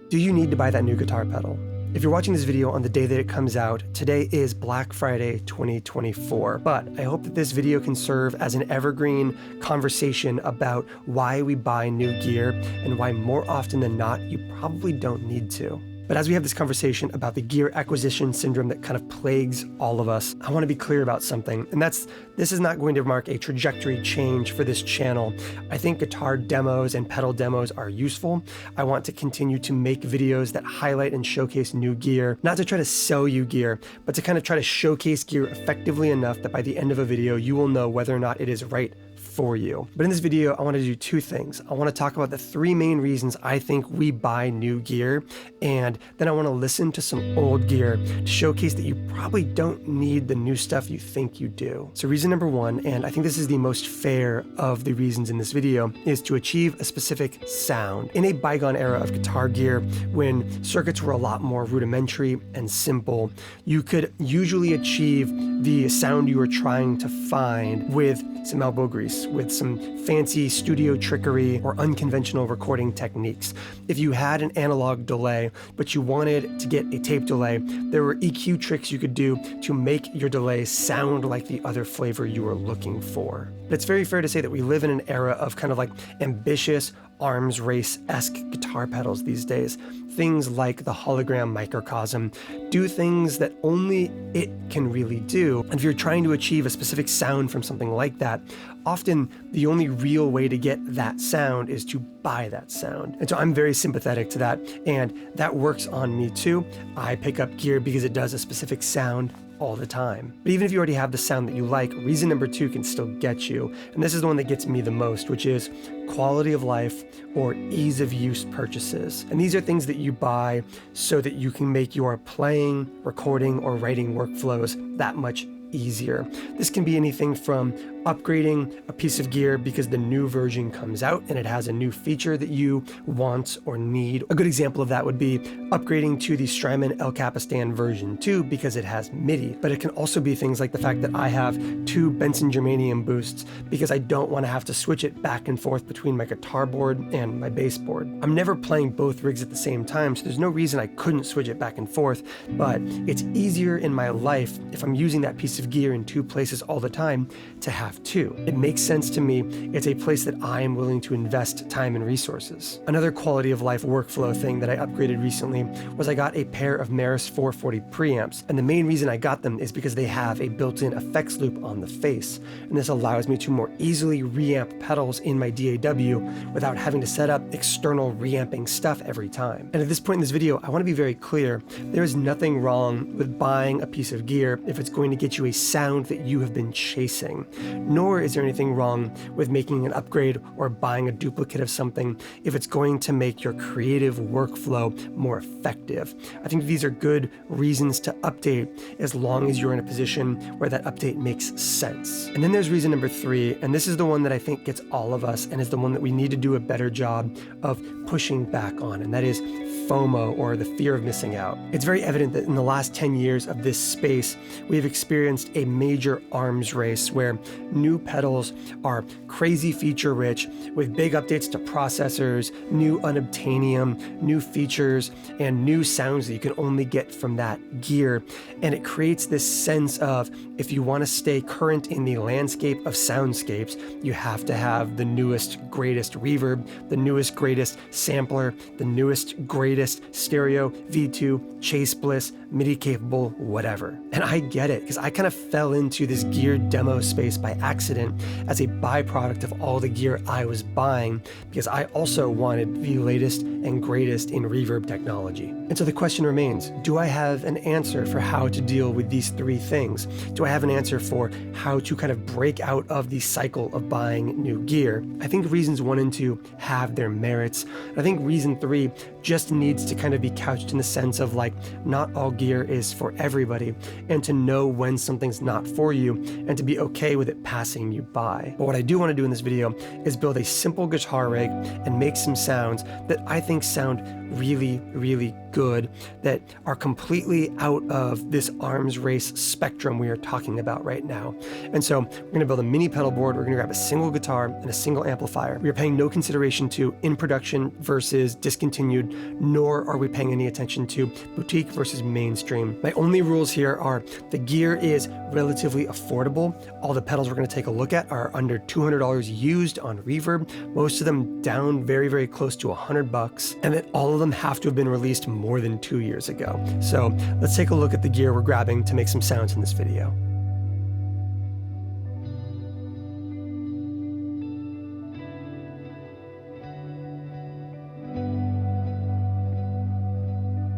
Do you need to buy that new guitar pedal? If you're watching this video on the day that it comes out, today is Black Friday 2024, but I hope that this video can serve as an evergreen conversation about why we buy new gear and why more often than not, you probably don't need to. But as we have this conversation about the gear acquisition syndrome that kind of plagues all of us, I want to be clear about something, and this is not going to mark a trajectory change for this channel. I think guitar demos and pedal demos are useful. I want to continue to make videos that highlight and showcase new gear, not to try to sell you gear, but to kind of try to showcase gear effectively enough that by the end of a video, you will know whether or not it is right for you. But in this video, I want to do two things. I want to talk about the three main reasons I think we buy new gear, and then I want to listen to some old gear to showcase that you probably don't need the new stuff you think you do. So reason number one, and I think this is the most fair of the reasons in this video, is to achieve a specific sound. In a bygone era of guitar gear, when circuits were a lot more rudimentary and simple, you could usually achieve the sound you were trying to find with some elbow grease, with some fancy studio trickery or unconventional recording techniques. If you had an analog delay, but you wanted to get a tape delay, there were EQ tricks you could do to make your delay sound like the other flavor you were looking for. But it's very fair to say that we live in an era of kind of like ambitious arms race-esque guitar pedals these days. Things like the hologram microcosm do things that only it can really do. And if you're trying to achieve a specific sound from something like that, often the only real way to get that sound is to buy that sound. And so I'm very sympathetic to that, and that works on me too. I pick up gear because it does a specific sound all the time. But even if you already have the sound that you like, reason number two can still get you. And this is the one that gets me the most, which is quality of life or ease of use purchases. And these are things that you buy so that you can make your playing, recording, or writing workflows that much easier. This can be anything from upgrading a piece of gear because the new version comes out and it has a new feature that you want or need. A good example of that would be upgrading to the Strymon El Capistan version 2 because it has MIDI. But it can also be things like the fact that I have two Benson Germanium boosts because I don't want to have to switch it back and forth between my guitar board and my bass board. I'm never playing both rigs at the same time, so there's no reason I couldn't switch it back and forth, but it's easier in my life if I'm using that piece of gear in two places all the time to have two. It makes sense to me. It's a place that I am willing to invest time and resources. Another quality of life workflow thing that I upgraded recently was I got a pair of Meris 440 preamps, and the main reason I got them is because they have a built-in effects loop on the face, and this allows me to more easily reamp pedals in my DAW without having to set up external reamping stuff every time. And at this point in this video, I want to be very clear. There is nothing wrong with buying a piece of gear if it's going to get you a sound that you have been chasing. Nor is there anything wrong with making an upgrade or buying a duplicate of something if it's going to make your creative workflow more effective. I think these are good reasons to update as long as you're in a position where that update makes sense. And then there's reason number three, and this is the one that I think gets all of us and is the one that we need to do a better job of pushing back on, and that is FOMO, or the fear of missing out. It's very evident that in the last 10 years of this space, we've experienced a major arms race where new pedals are crazy feature rich with big updates to processors, new unobtainium, new features, and new sounds that you can only get from that gear. And it creates this sense of, if you want to stay current in the landscape of soundscapes, you have to have the newest, greatest reverb, the newest, greatest sampler, the newest, greatest stereo, V2, Chase Bliss, MIDI capable, whatever. And I get it, because I kind of fell into this gear demo space by accident as a byproduct of all the gear I was buying, because I also wanted the latest and greatest in reverb technology. And so the question remains, do I have an answer for how to deal with these three things? Do I have an answer for how to kind of break out of the cycle of buying new gear? I think reasons 1 and 2 have their merits. I think reason 3 just needs to kind of be couched in the sense of like, not all gear is for everybody, and to know when something's not for you and to be okay with it passing you by. But what I do want to do in this video is build a simple guitar rig and make some sounds that I think sound really, really good that are completely out of this arms race spectrum we are talking about right now. And so we're going to build a mini pedal board. We're going to grab a single guitar and a single amplifier. We are paying no consideration to in production versus discontinued, nor are we paying any attention to boutique versus mainstream. My only rules here are the gear is relatively affordable. All the pedals we're going to take a look at are under $200 used on Reverb, most of them down very, very close to $100, and that all of them have to have been released more than 2 years ago. So let's take a look at the gear we're grabbing to make some sounds in this video.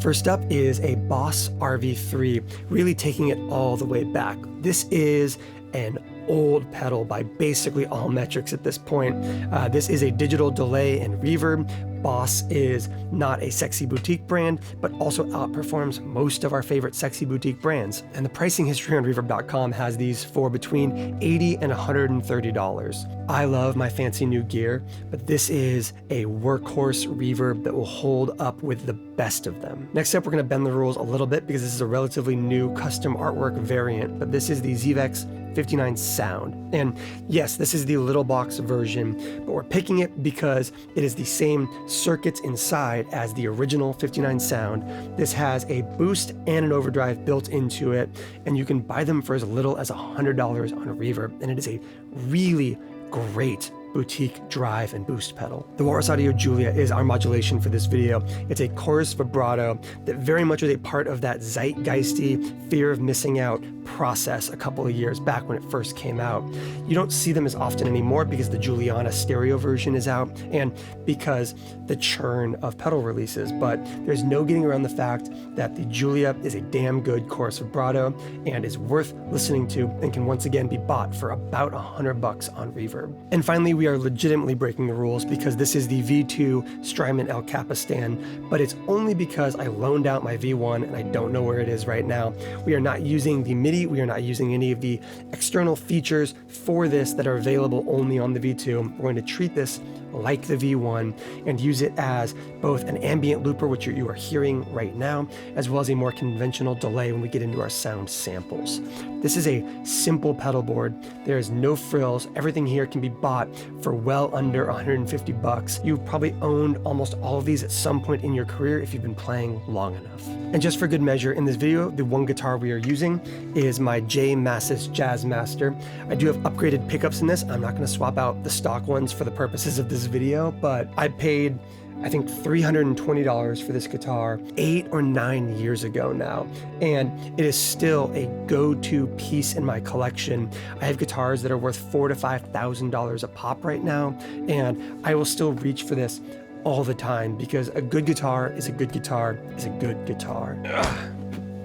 First up is a Boss RV3, really taking it all the way back. This is an old pedal by basically all metrics at this point. This is a digital delay and reverb. Boss is not a sexy boutique brand, but also outperforms most of our favorite sexy boutique brands. And the pricing history on reverb.com has these for between $80 and $130. I love my fancy new gear, but this is a workhorse reverb that will hold up with the best of them. Next up, we're going to bend the rules a little bit because this is a relatively new custom artwork variant, but this is the Zvex 59 Sound. And yes, this is the little box version, but we're picking it because it is the same circuits inside as the original 59 Sound. This has a boost and an overdrive built into it, and you can buy them for as little as $100 on Reverb, and it is a really great boutique drive and boost pedal. The Walrus Audio Julia is our modulation for this video. It's a chorus vibrato that very much was a part of that zeitgeisty fear of missing out process a couple of years back when it first came out. You don't see them as often anymore because the Juliana stereo version is out and because the churn of pedal releases, but there's no getting around the fact that the Julia is a damn good chorus vibrato and is worth listening to and can once again be bought for about $100 on Reverb. And finally, we are legitimately breaking the rules because this is the V2 Strymon El Capistan, but it's only because I loaned out my V1 and I don't know where it is right now. We are not using the MIDI, we are not using any of the external features for this that are available only on the V2. We're going to treat this like the V1 and use it as both an ambient looper, which you are hearing right now, as well as a more conventional delay when we get into our sound samples. This is a simple pedal board. There is no frills. Everything here can be bought for well under $150. You've probably owned almost all of these at some point in your career if you've been playing long enough. And just for good measure, in this video, the one guitar we are using is my J Mascis Jazzmaster. I do have upgraded pickups in this. I'm not going to swap out the stock ones for the purposes of this video, but I paid I think $320 for this guitar 8 or 9 years ago now, and it is still a go-to piece in my collection. I have guitars that are worth $4,000 to $5,000 a pop right now, and I will still reach for this all the time because a good guitar is a good guitar is a good guitar. Ugh.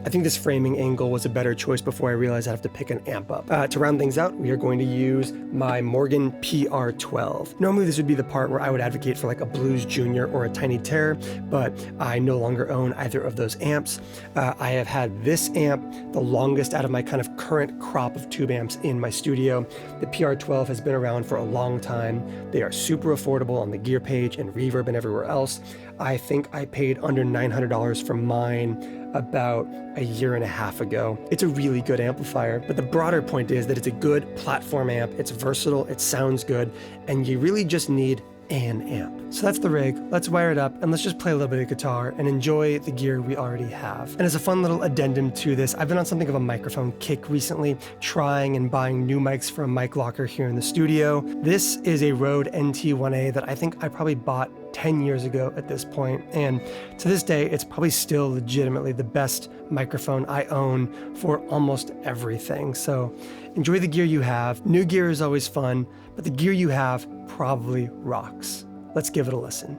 I think this framing angle was a better choice before I realized I have to pick an amp up. To round things out, we are going to use my Morgan PR12. Normally this would be the part where I would advocate for like a Blues Junior or a Tiny Terror, but I no longer own either of those amps. I have had this amp the longest out of my kind of current crop of tube amps in my studio. The PR12 has been around for a long time. They are super affordable on the gear page and Reverb and everywhere else. I think I paid under $900 for mine about a year and a half ago. It's a really good amplifier, but the broader point is that it's a good platform amp, it's versatile, it sounds good, and you really just need an amp. So that's the rig. Let's wire it up and let's just play a little bit of guitar and enjoy the gear we already have. And as a fun little addendum to this, I've been on something of a microphone kick recently, trying and buying new mics from Mic Locker here in the studio. This is a Rode NT1A that I think I probably bought 10 years ago at this point, and to this day it's probably still legitimately the best microphone I own for almost everything. So enjoy the gear you have. New gear is always fun, but the gear you have probably rocks. Let's give it a listen.